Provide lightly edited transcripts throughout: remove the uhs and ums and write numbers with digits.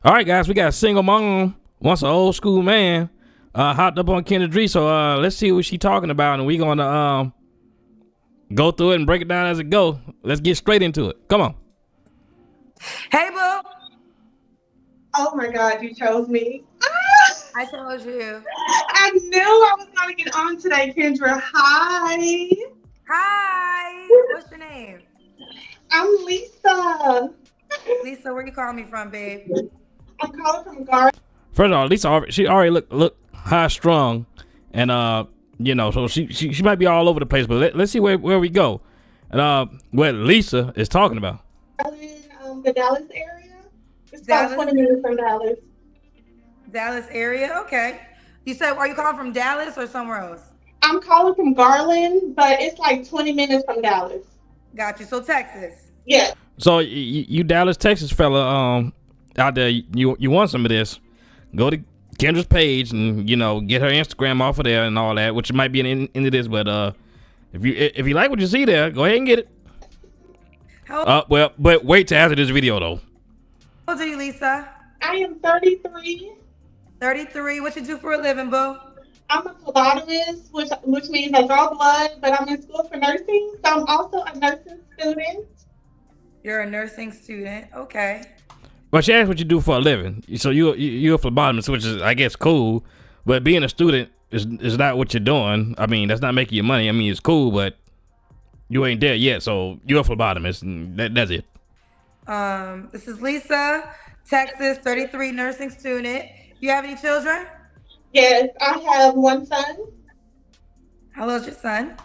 All right, guys, we got a single mom, once an old school man, hopped up on Kendra Cam. So let's see what she talking about, and we gonna go through it and break it down as it go. Let's get straight into it. Come on. Hey, boo. Oh my God, you chose me. I chose you. I knew I was gonna get on today, Kendra. Hi. Hi. What's your name? I'm Lisa. Lisa, where you calling me from, babe? I'm calling from Gar. First of all, Lisa, she already look high strung, and you know, so she might be all over the place. But let's see where we go, and what Lisa is talking about. I'm in the Dallas area. It's Dallas? about 20 minutes from Dallas. Dallas area? Okay. You said, are you calling from Dallas or somewhere else? I'm calling from Garland, but it's like 20 minutes from Dallas. Got you. So Texas. Yeah. So you Dallas, Texas fella, out there, you want some of this? Go to Kendra's page and get her Instagram off of there and all that, which might be into this. But if you like what you see there, go ahead and get it. Well, but wait till after this video though. How old are you, Lisa? I am 33. 33. What you do for a living, boo? I'm a phlebotomist, which means I draw blood, but I'm in school for nursing, so I'm also a nursing student. You're a nursing student. Okay. Well, she asked what you do for a living. So you're a phlebotomist, which is, I guess, cool. But being a student is not what you're doing. I mean, that's not making you money. I mean, it's cool, but you ain't there yet. So you're a phlebotomist, and that's it. This is Lisa, Texas, 33, nursing student. You have any children? Yes, I have one son. How old is your son?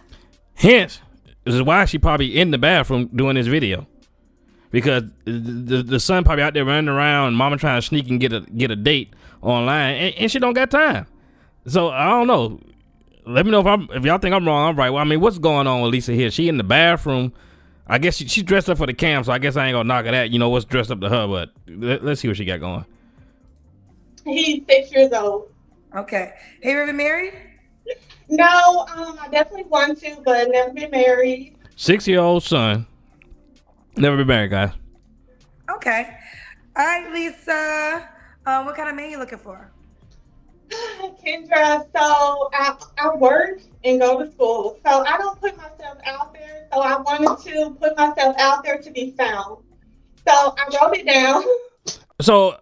Hence, this is why she probably in the bathroom doing this video. Because the son probably out there running around, mama trying to sneak and get a date online, and she don't got time. So I don't know. Let me know if y'all think I'm wrong. I'm right. Well, I mean, what's going on with Lisa here? She in the bathroom. I guess she's dressed up for the cam, so I guess I ain't gonna knock it at what's dressed up to her. But let's see what she got going. He's 6 years old. Okay. Have you ever been married? No, I definitely want to, but never been married. 6-year-old son. Never been married, guys. Okay. All right, Lisa. What kind of man you looking for? Kendra, so I work and go to school, so I don't put myself out there. So I wanted to put myself out there to be found. So I wrote it down. So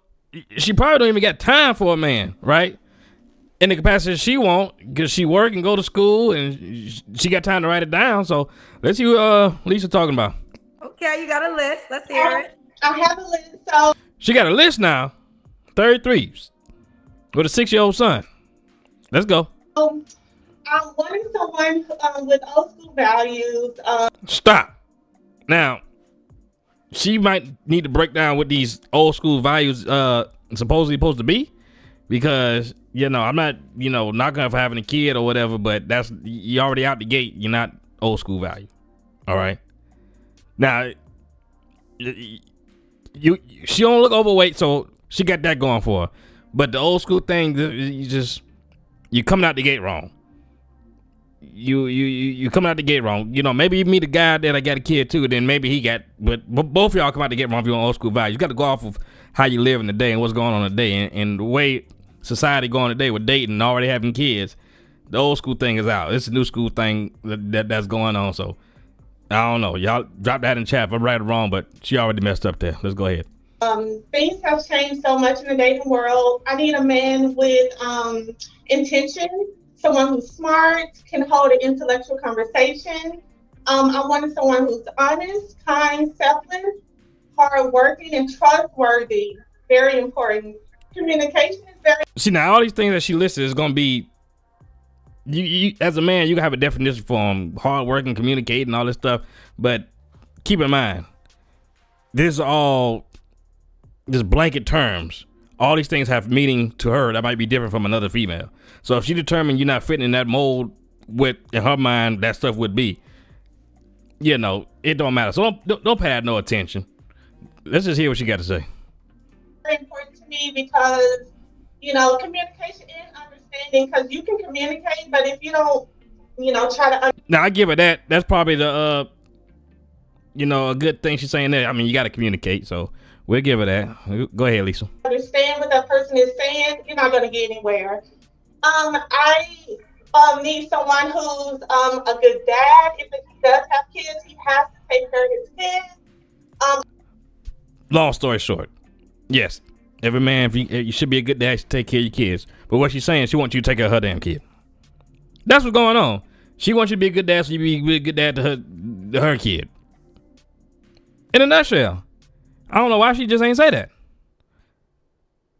she probably don't even got time for a man, right? In the capacity she won't, because she work and go to school, and she got time to write it down. So let's see what Lisa talking about. Okay, you got a list. Let's hear it. I have a list. So She got a list now. 33 with a 6-year-old son. Let's go. I'm wanting someone with old school values. Stop. Now, she might need to break down what these old school values supposedly supposed to be, because I'm not not gonna for having a kid or whatever, but that's, you already out the gate. You're not old school value. All right. Now, she don't look overweight, so she got that going for her. But the old school thing, you coming out the gate wrong. You coming out the gate wrong. Maybe you meet a guy that I got a kid too, then maybe he got, but both of y'all come out the gate wrong if you're on old school value. You got to go off of how you live in the day and what's going on in the day, and the way society going today with dating and already having kids. The old school thing is out. It's a new school thing that's going on. So I don't know. Y'all drop that in chat if I'm right or wrong, but she already messed up there. Let's go ahead. Things have changed so much in the dating world. I need a man with intention, someone who's smart, can hold an intellectual conversation. I wanted someone who's honest, kind, selfless, hardworking, and trustworthy. Very important. Communication is very. See, now all these things that she listed is gonna be, you as a man, you can have a definition for them: hardworking, communicating, all this stuff. But keep in mind, this is all just blanket terms. All these things have meaning to her that might be different from another female. So if she determined you're not fitting in that mold, with in her mind that stuff would be, it don't matter. So don't pay that no attention. Let's just hear what she got to say. Very important to me because communication and understanding. Because you can communicate, but if you don't, try to. Now I give her that. That's probably the a good thing she's saying there. I mean, you got to communicate. So We'll give her that. Go ahead, Lisa. Understand what that person is saying, you're not going to get anywhere. I need someone who's a good dad. If he does have kids, he has to take care of his kids. Long story short, yes, every man, if you should be a good dad, should take care of your kids. But what she's saying, she wants you to take care of her damn kid. That's what's going on. She wants you to be a good dad, so you be a good dad to her kid. In a nutshell. I don't know why she just ain't say that.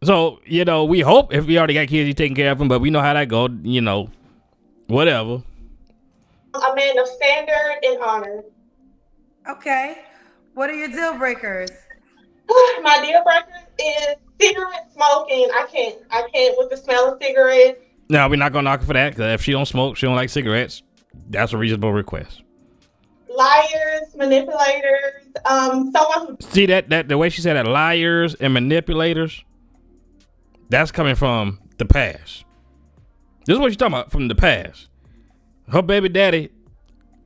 So, you know, we hope if we already got kids, he's taking care of them, but we know how that go, you know, whatever. A man of standard and honor. Okay. What are your deal breakers? My deal breaker is cigarette smoking. I can't with the smell of cigarettes. No, we're not gonna knock her for that, because if she don't smoke, she don't like cigarettes. That's a reasonable request. Liars, manipulators, someone who... See that the way she said that, liars and manipulators, that's coming from the past. This is what she's talking about, from the past. Her baby daddy,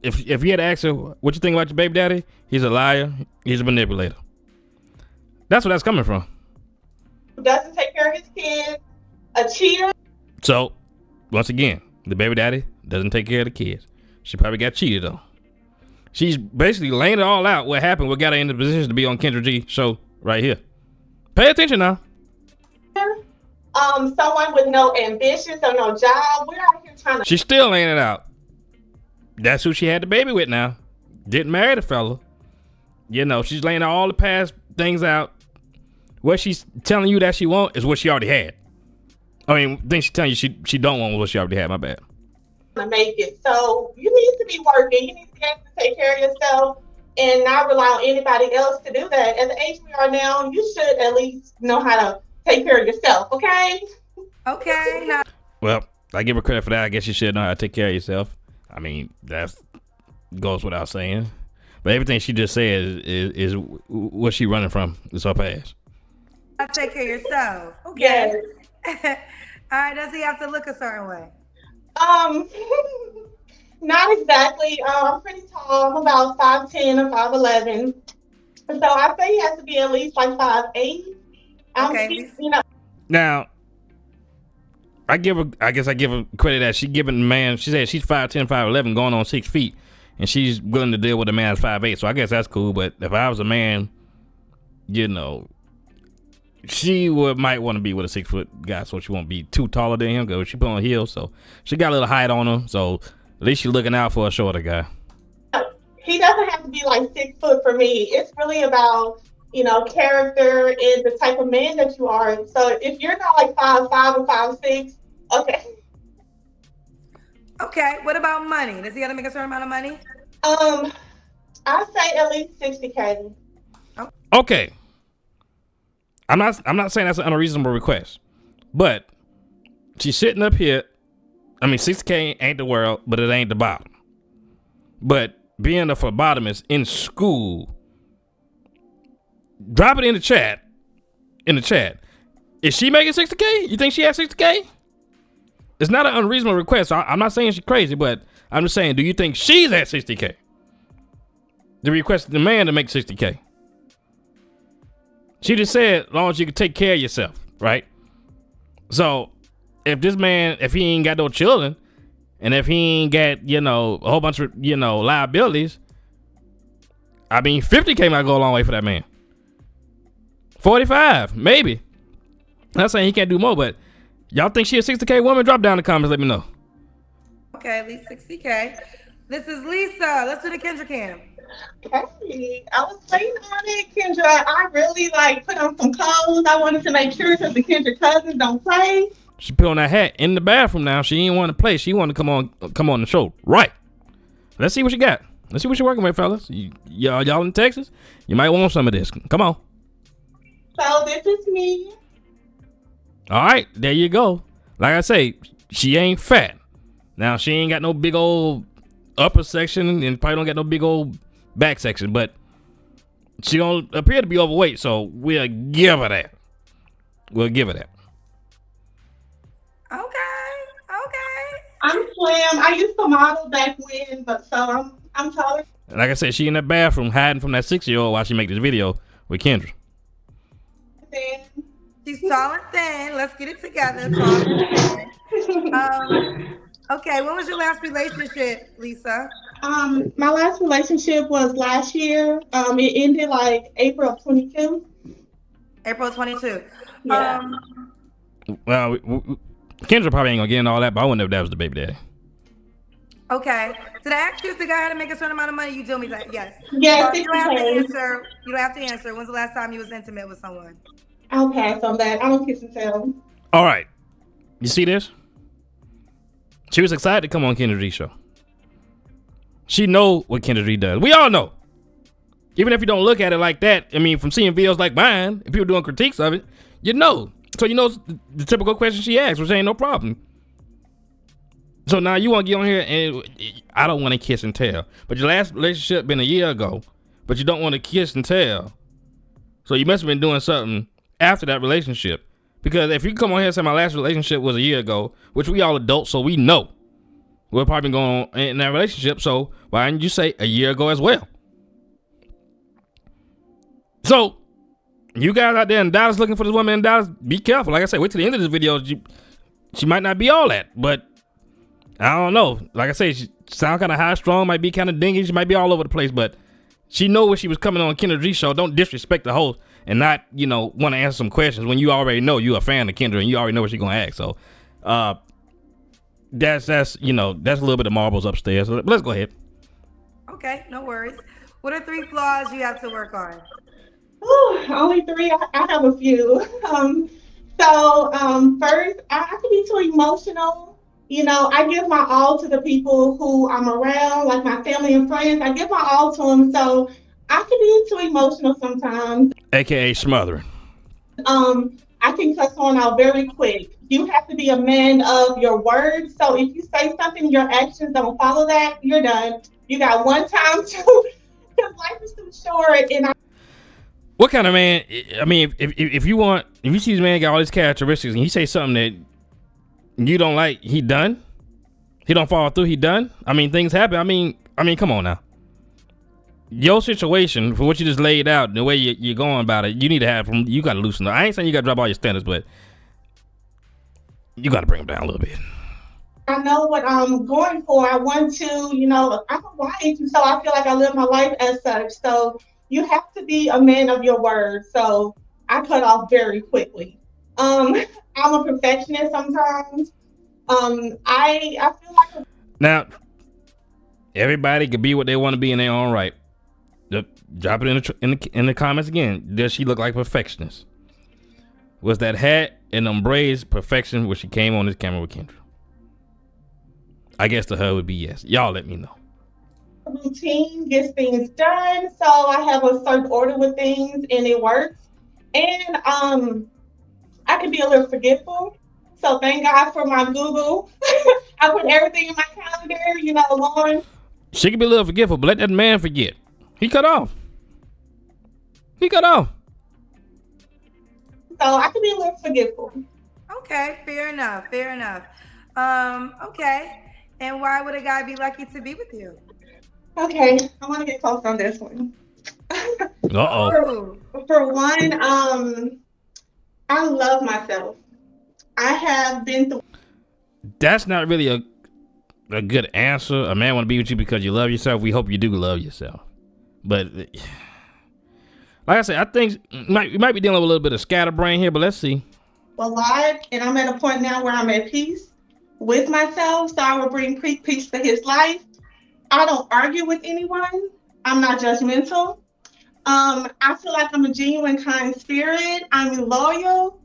if you had to ask her, what you think about your baby daddy? He's a liar, he's a manipulator. That's where that's coming from. Doesn't take care of his kids, a cheater. So, once again, the baby daddy doesn't take care of the kids. She probably got cheated on. She's basically laying it all out what happened, what got her in the position to be on Kendra G show right here. Pay attention now. Someone with no ambitions or no job. We're out here trying to... She's still laying it out. That's who she had the baby with now. Didn't marry the fella. You know, she's laying all the past things out. What she's telling you that she want is what she already had. I mean, things she's telling you she don't want what she already had. My bad. To make it. So you need to be working. You need to be able to take care of yourself and not rely on anybody else to do that. At the age we are now, you should at least know how to take care of yourself, okay? Okay. Now, well, I give her credit for that. I guess you should know how to take care of yourself. I mean, that goes without saying. But everything she just said is what she running from. It's her past. take care of yourself. Okay. Yes. All right. Does he have to look a certain way? Not exactly. I'm pretty tall. I'm about 5'10" or 5'11". So I say he has to be at least like 5'8". Okay. You know. Now, I guess I give her credit that she giving the man. She said she's 5'10", 5'11", going on 6 feet, and she's willing to deal with a man that's 5'8". So I guess that's cool. But if I was a man, you know, she might want to be with a 6 foot guy, so she won't be too taller than him. Cause she put on heels, so she got a little height on her. So at least she's looking out for a shorter guy. He doesn't have to be like 6 foot for me. It's really about, you know, character and the type of man that you are. So if you're not like 5'5" or 5'6", okay. Okay. What about money? Does he got to make a certain amount of money? I say at least 60K. Okay. I'm not saying that's an unreasonable request, but she's sitting up here. I mean, 60K ain't the world, but it ain't the bottom. But being a phlebotomist in school, drop it in the chat. Is she making 60K? You think she has 60K? It's not an unreasonable request. I'm not saying she's crazy, but I'm just saying, do you think she's at 60K? The request the man to make 60K. She just said, as long as you can take care of yourself, right? So, if this man, if he ain't got no children, and if he ain't got, you know, a whole bunch of, you know, liabilities, I mean, 50K might go a long way for that man. 45, maybe. I'm not saying he can't do more, but y'all think she a 60K woman? Drop down in the comments, let me know. Okay, at least 60K. This is Lisa. Let's do the Kendra Cam. Hey, I was waiting on it, Kendra. I really put on some clothes. I wanted to make sure because the Kendra cousins don't play. She put on that hat in the bathroom now. She ain't want to play. She wanted to come on the show. Right. Let's see what you got. Let's see what you're working with, fellas. Y'all in Texas? You might want some of this. Come on. So this is me. All right, there you go. Like I say, she ain't fat. Now, she ain't got no big old upper section and probably don't got no big old back section, but she don't appear to be overweight, so we'll give her that. We'll give her that. Okay. I'm slim. I used to model back when, but so I'm taller. Like I said, she in that bathroom hiding from that 6-year-old while she make this video with Kendra. thin. She's tall and thin. Let's get it together. Tall and thin. Okay, when was your last relationship, Lisa? My last relationship was last year. It ended like April of 22. April 22. Yeah. Well, Kendra probably ain't gonna get into all that, but I wouldn't know if that was the baby daddy. Okay. Did I ask you if the guy had to make a certain amount of money? You told me that. Yes. Yes. You don't have to answer. You don't have to answer. When's the last time you was intimate with someone? I'll pass on that. I don't kiss and tell. All right. You see this? She was excited to come on Kendra G's show. She know what Kendra G does. We all know. Even if you don't look at it like that, I mean, from seeing videos like mine and people doing critiques of it, you know. So you know the typical question she asks, which ain't no problem. So now you want to get on here and I don't want to kiss and tell. But your last relationship been a year ago, but you don't want to kiss and tell. So you must have been doing something after that relationship. Because if you come on here and say my last relationship was a year ago, which we all adults, so we know we're probably going on in that relationship. So why didn't you say a year ago as well? So you guys out there in Dallas looking for this woman in Dallas, be careful. Like I said, wait till the end of this video. She might not be all that, but I don't know. Like I say, she sound kind of high strong, might be kind of dingy. She might be all over the place, but she know where she was coming on Kendra G show. Don't disrespect the host and not, you know, want to answer some questions when you already know you're a fan of Kendra and you already know what she's gonna ask. So, that's you know, that's a little bit of marbles upstairs. But let's go ahead. Okay, no worries. What are 3 flaws you have to work on? Ooh, only 3. I have a few. First, I can be too emotional. You know, I give my all to the people who I'm around, like my family and friends. I give my all to them, so I can be too emotional sometimes. AKA smothering. I can cuss someone out very quick. You have to be a man of your words. So if you say something, your actions don't follow that, you're done. You got one time to, because life is too short. And what kind of man? I mean, if you see this man got all these characteristics and he say something that you don't like, he done. He don't follow through. He done. I mean, things happen. I mean, come on now. Your situation for what you just laid out, the way you're going about it, you need to have. You got to loosen up. I ain't saying you got to drop all your standards, but you got to bring them down a little bit. I know what I'm going for. I want to, you know, I'm a wife, so I feel like I live my life as such. So you have to be a man of your word. So I cut off very quickly. I'm a perfectionist sometimes. I feel like now everybody could be what they want to be in their own right. Drop it in the comments again. Does she look like a perfectionist? Was that hat and them braids perfection when she came on this camera with Kendra? I guess to her would be yes. Y'all let me know. Routine gets things done, so I have a certain order with things and it works. And I can be a little forgetful, so thank God for my Google. I put everything in my calendar, you know, along. She can be a little forgetful, but let that man forget. He cut off. He cut off. So I can be a little forgetful. Okay, fair enough. Fair enough. Okay. And why would a guy be lucky to be with you? Okay, I want to get close on this one. Uh-oh. For one, I love myself. I have been through. That's not really a good answer. A man want to be with you because you love yourself. We hope you do love yourself. But like I said, I think you might be dealing with a little bit of scatterbrain here, but let's see. A lot, and I'm at a point now where I'm at peace with myself, so I will bring peace to his life. I don't argue with anyone. I'm not judgmental. I feel like I'm a genuine, kind spirit. I'm loyal.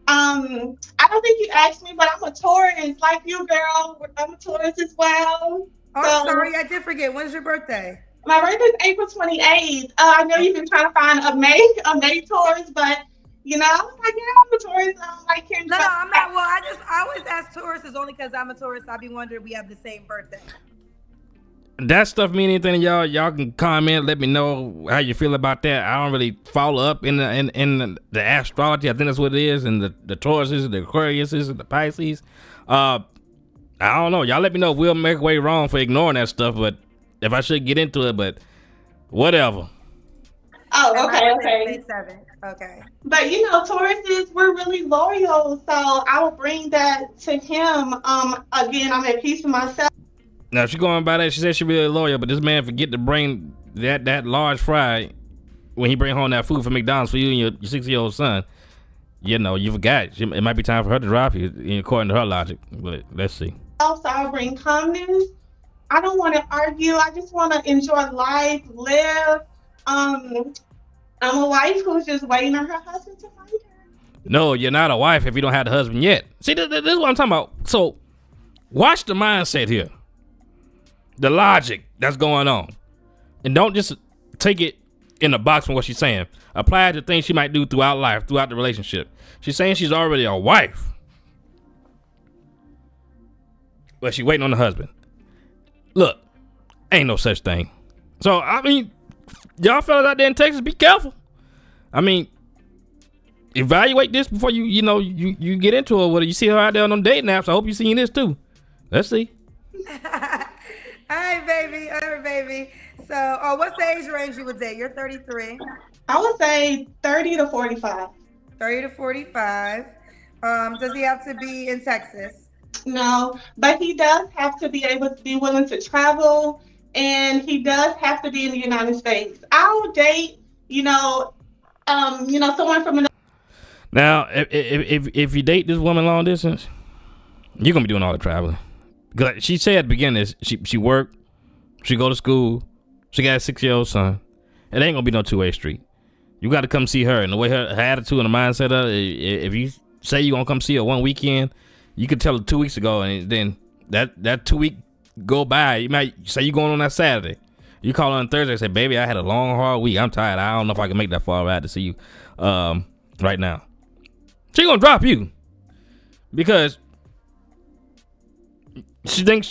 I don't think you asked me, but I'm a Taurus, like you, girl. I'm a Taurus as well. Oh, so, sorry, I did forget. When's your birthday? My birthday is April 28th. I know you've been trying to find a May Taurus, but you know, I was like, yeah, I'm a Taurus. Like Kendra. No, I'm not. Well, I always ask Tauruses only because I'm a Taurus. I be wondering we have the same birthday. That stuff mean anything to y'all? Y'all can comment. Let me know how you feel about that. I don't really follow up in the astrology. I think that's what it is. And the Tauruses, the Aquariuses, the Pisces. I don't know. Y'all let me know if we'll make way wrong for ignoring that stuff. But if I should get into it, but whatever. Oh, okay. May 7th. Okay. But you know, Tauruses, we're really loyal, so I will bring that to him. Again, I'm at peace with myself. Now she going by that. She said she really loyal, but this man forget to bring that large fry when he bring home that food from McDonald's for you and your 6-year-old son. You know, you forgot. It might be time for her to drop you, according to her logic. But let's see. Also, I bring calmness. I don't want to argue. I just want to enjoy life, live. I'm a wife who's just waiting on her husband to find her. No, you're not a wife if you don't have the husband yet. See, this is what I'm talking about. So, watch the mindset here. The logic that's going on. And don't just take it in a box from what she's saying. Apply it to things she might do throughout life, throughout the relationship. She's saying she's already a wife. But she's waiting on the husband. Look, ain't no such thing. So, I mean, y'all fellas out there in Texas, be careful. I mean, evaluate this before you you get into it with her. You see her out there on them dating apps. I hope you're seeing this too. Let's see. All right, baby. All right, baby. So, what's the age range you would date? You're 33. I would say 30 to 45. 30 to 45. Does he have to be in Texas? No, but he does have to be able to be willing to travel, and he does have to be in the United States. I'll date, someone from another. Now, if you date this woman long distance, you're gonna be doing all the traveling. Cause she said at the beginning, she worked, she go to school, she got a 6-year-old son. It ain't gonna be no two-way street. You got to come see her, and the way her attitude and the mindset of, if you say you gonna come see her one weekend, you could tell her 2 weeks ago, and then that 2 week go by. You might say you going on that Saturday. You call her on Thursday and say, baby, I had a long, hard week. I'm tired. I don't know if I can make that far out to see you right now. She gonna drop you because she thinks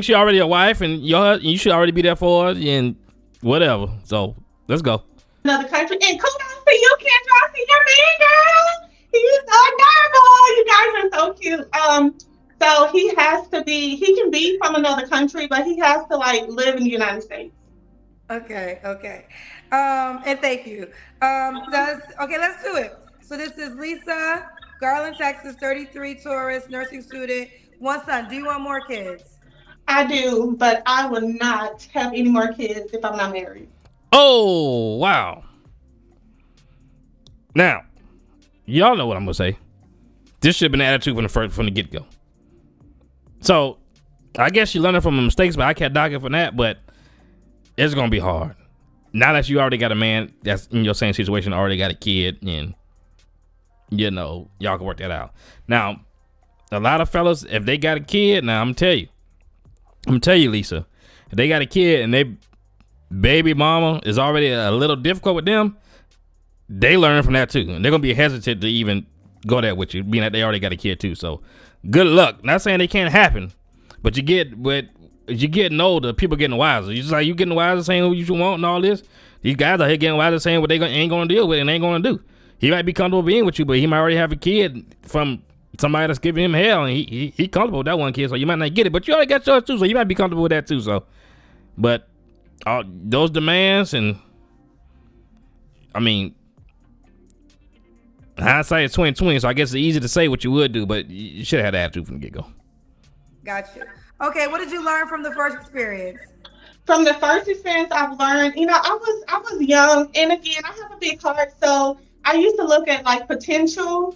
she already a wife, and you should already be there for her and whatever. So let's go. Another country, and kudos for you, Kendra. I see your man, girl. He's so adorable. You guys are so cute. So he can be from another country, but he has to live in the United States. Okay. And thank you. Okay, let's do it. So this is Lisa, Garland, Texas, 33, Taurus, nursing student, 1 son. Do you want more kids? I do, but I will not have any more kids if I'm not married. Oh, wow. Now, y'all know what I'm gonna say. This should have been the attitude from the get-go. So, I guess you learned from the mistakes, but I can't dock it for that, but it's gonna be hard. Now that you already got a man that's in your same situation, already got a kid, and y'all can work that out. Now, a lot of fellas, if they got a kid, now I'm gonna tell you, Lisa, if they got a kid and they baby mama is already a little difficult with them, they learn from that too. And they're gonna be hesitant to even go there with you, being that they already got a kid too. So good luck. Not saying they can't happen, but you're getting older, people getting wiser. You just like you getting wiser, saying who you want and all this. These guys are here getting wiser, saying what they ain't gonna deal with and ain't gonna do. He might be comfortable being with you, but he might already have a kid from somebody that's giving him hell, and he comfortable with that one kid, so you might not get it. But you already got yours too, so you might be comfortable with that too. So, but those demands, and I mean, hindsight is 20/20, so I guess it's easy to say what you would do, but you should have had the attitude from the get-go. Gotcha. Okay, what did you learn from the first experience? From the first experience, I've learned, I was young, and again, I have a big heart, so I used to look at potential,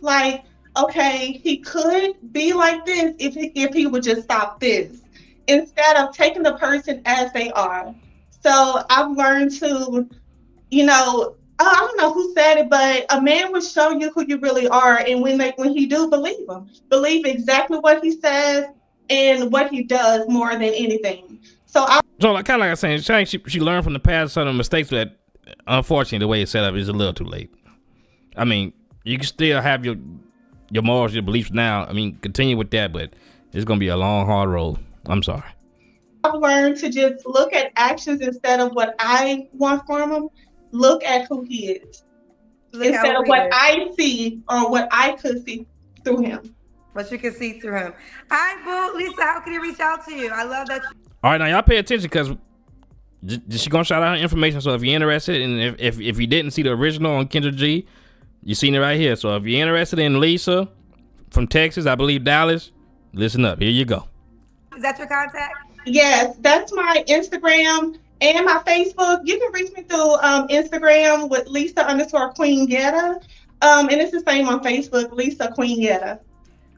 okay, he could be like this if he would just stop this, instead of taking the person as they are. So I've learned to, I don't know who said it, but a man will show you who you really are, and when he do, believe him. Believe exactly what he says and what he does more than anything. So kind of like I was saying, she learned from the past some of the mistakes, but unfortunately, the way it's set up is a little too late. I mean, you can still have your morals, your beliefs now. I mean, continue with that, but it's gonna be a long, hard road. I'm sorry. I've learned to just look at actions instead of what I want from him. Look at who he is instead of what I see or what I could see through him. What you can see through him. All right, boo. Lisa, how can he reach out to you? I love that. All right, now y'all pay attention, because She gonna shout out her information. So if you're interested, and if you didn't see the original on Kendra G, you seen it right here. So if you're interested in Lisa from Texas, I believe Dallas, listen up. Here you go. Is that your contact? Yes, that's my Instagram and my Facebook. You can reach me through Instagram with Lisa_Queen Getta. And it's the same on Facebook, Lisa Queen Getta.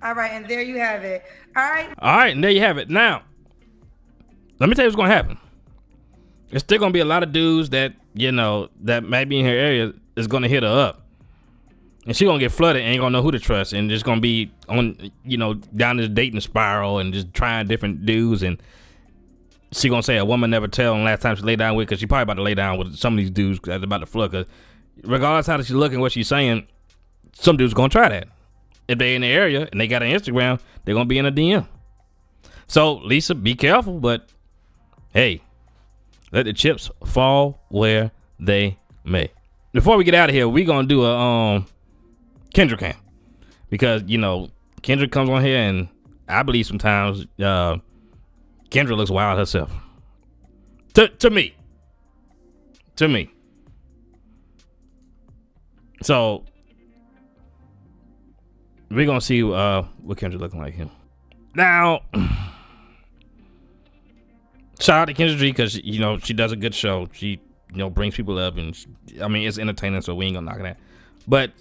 All right, and there you have it. All right. All right, and there you have it. Now, let me tell you what's gonna happen. There's still gonna be a lot of dudes that, you know, that might be in her area is gonna hit her up. And she gonna get flooded and ain't gonna know who to trust, and just gonna be on, you know, down this dating spiral and just trying different dudes. And she gonna say a woman never tell on last time she laid down with, because she probably about to lay down with some of these dudes that's about to flood. Cause regardless how she's looking, what she's saying, some dudes gonna try that. If they in the area and they got an Instagram, they're gonna be in a DM. So Lisa, be careful, but hey, let the chips fall where they may. Before we get out of here, we gonna do a Kendra Cam, because you know Kendra comes on here and I believe sometimes Kendra looks wild herself. To me. So we're gonna see what Kendra looking like here. Now, shout out to Kendra G, because you know she does a good show. She, you know, brings people up, and I mean it's entertaining, so we ain't gonna knock that. But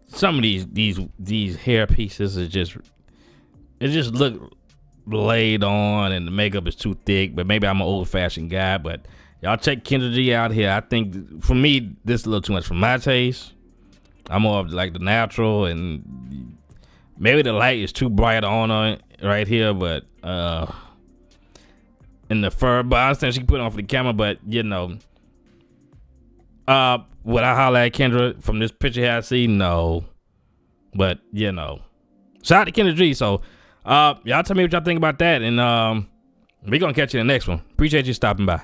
some of these hair pieces is just, it just look laid on, and the makeup is too thick. But maybe I'm an old fashioned guy. But y'all check Kendra G out here. I think for me this is a little too much for my taste. I'm more of like the natural, and maybe the light is too bright on it right here, but in the fur. But I understand she can put it on for the camera, but you know, would I holler at Kendra from this picture here I see? No. But you know, shout out to Kendra G. So y'all tell me what y'all think about that, and we gonna catch you in the next one. Appreciate you stopping by.